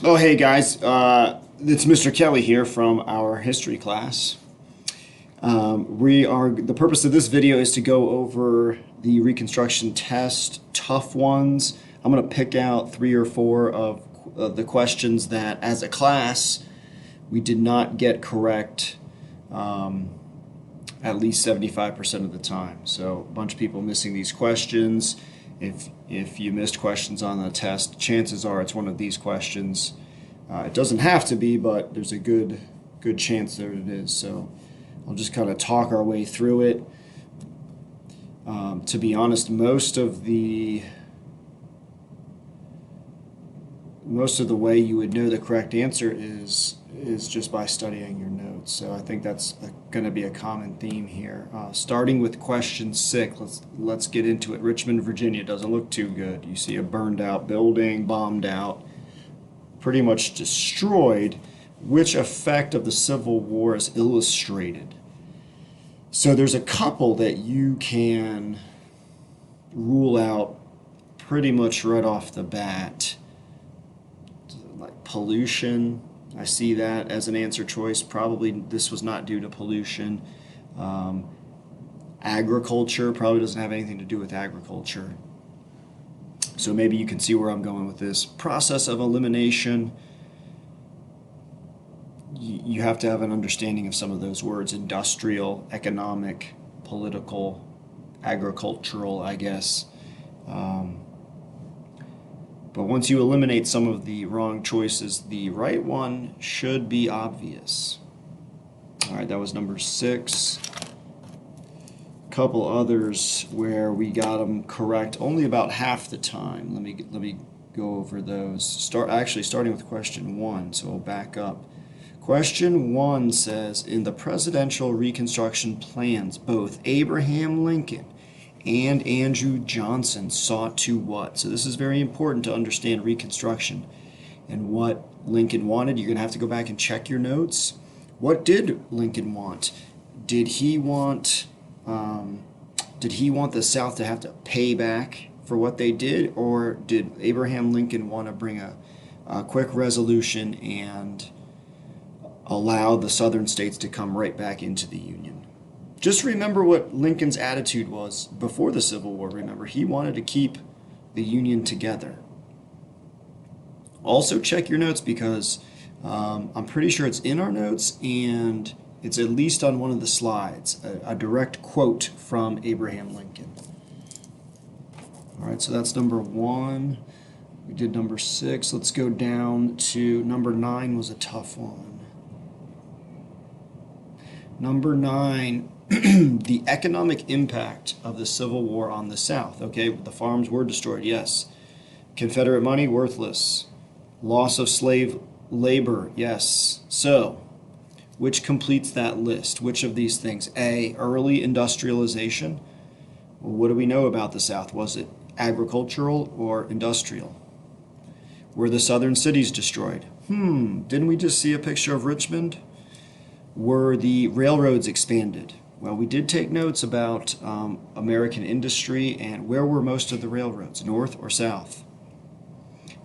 Oh, hey guys, it's Mr. Kelly here from our history class. The purpose of this video is to go over the Reconstruction test, tough ones. I'm going to pick out 3 or 4 of the questions that, as a class, we did not get correct at least 75% of the time. So a bunch of people missing these questions. If you missed questions on the test, chances are it's one of these questions. It doesn't have to be, but there's a good chance that it is. So I'll just kind of talk our way through it. To be honest, most of the way you would know the correct answer is just by studying your notes. So I think that's going to be a common theme here. Starting with question 6, let's get into it. Richmond, Virginia doesn't look too good. You see a burned out building, bombed out, pretty much destroyed. Which effect of the Civil War is illustrated? So there's a couple that you can rule out pretty much right off the bat. Like pollution, I see that as an answer choice. Probably this was not due to pollution. Agriculture probably doesn't have anything to do with agriculture. So maybe you can see where I'm going with this. Process of elimination. You have to have an understanding of some of those words: industrial, economic, political, agricultural, I guess. But once you eliminate some of the wrong choices, the right one should be obvious. All right, that was number 6. A couple others where we got them correct only about half the time. Let me go over those. Starting with question 1, so we'll back up. Question 1 says, in the presidential Reconstruction plans, both Abraham Lincoln and Andrew Johnson sought to what? So this is very important to understand Reconstruction and what Lincoln wanted. You're going to have to go back and check your notes. What did Lincoln want? Did he want the South to have to pay back for what they did, or did Abraham Lincoln want to bring a quick resolution and allow the southern states to come right back into the Union? Just remember what Lincoln's attitude was before the Civil War. Remember, he wanted to keep the Union together. Also check your notes, because I'm pretty sure it's in our notes, and it's at least on one of the slides, a direct quote from Abraham Lincoln. All right, so that's number 1. We did number 6. Let's go down to number 9. Was a tough one. Number 9, the economic impact of the Civil War on the South. Okay, the farms were destroyed, yes. Confederate money, worthless. Loss of slave labor, yes. So, which completes that list? Which of these things? A, early industrialization. Well, what do we know about the South? Was it agricultural or industrial? Were the southern cities destroyed? Didn't we just see a picture of Richmond? Were the railroads expanded? Well, we did take notes about American industry, and where were most of the railroads, north or south?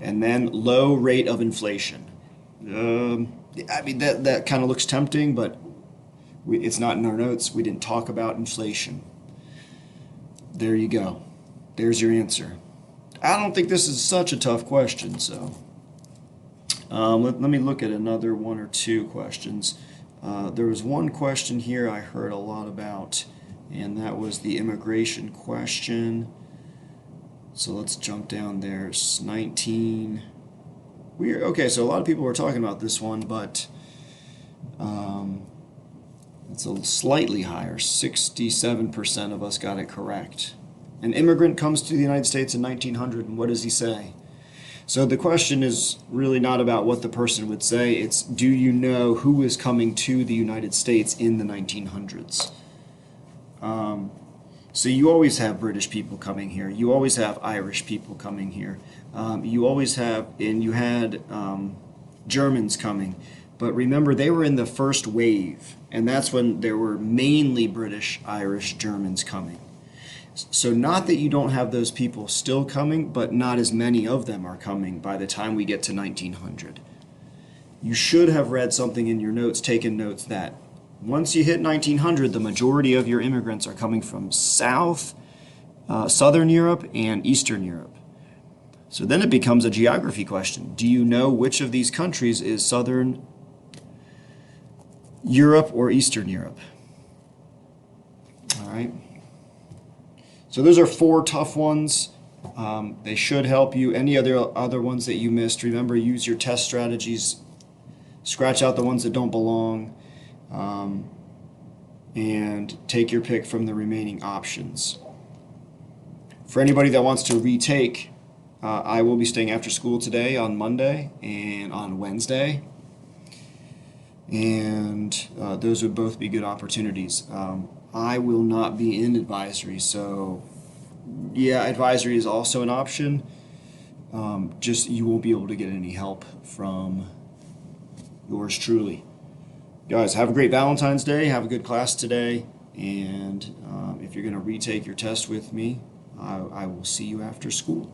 And then low rate of inflation. I mean, that kind of looks tempting, but it's not in our notes. We didn't talk about inflation. There you go. There's your answer. I don't think this is such a tough question, so let me look at another 1 or 2 questions. There was one question here I heard a lot about, and that was the immigration question. So let's jump down there. It's 19. Okay, so a lot of people were talking about this one, but it's a slightly higher. 67% of us got it correct. An immigrant comes to the United States in 1900, and what does he say? So the question is really not about what the person would say. It's, do you know who is coming to the United States in the 1900s? So you always have British people coming here. You always have Irish people coming here. You always have, and you had Germans coming. But remember, they were in the first wave, and that's when there were mainly British, Irish, Germans coming. So not that you don't have those people still coming, but not as many of them are coming by the time we get to 1900. You should have read something in your notes, taken notes, that once you hit 1900, the majority of your immigrants are coming from Southern Europe and Eastern Europe. So then it becomes a geography question. Do you know which of these countries is Southern Europe or Eastern Europe? All right. So those are 4 tough ones. They should help you. Any other ones that you missed, remember, use your test strategies. Scratch out the ones that don't belong, and take your pick from the remaining options. For anybody that wants to retake, I will be staying after school today on Monday and on Wednesday, and those would both be good opportunities. I will not be in advisory, so yeah, advisory is also an option. Just you won't be able to get any help from yours truly. Guys, have a great Valentine's Day. Have a good class today. And if you're going to retake your test with me, I will see you after school.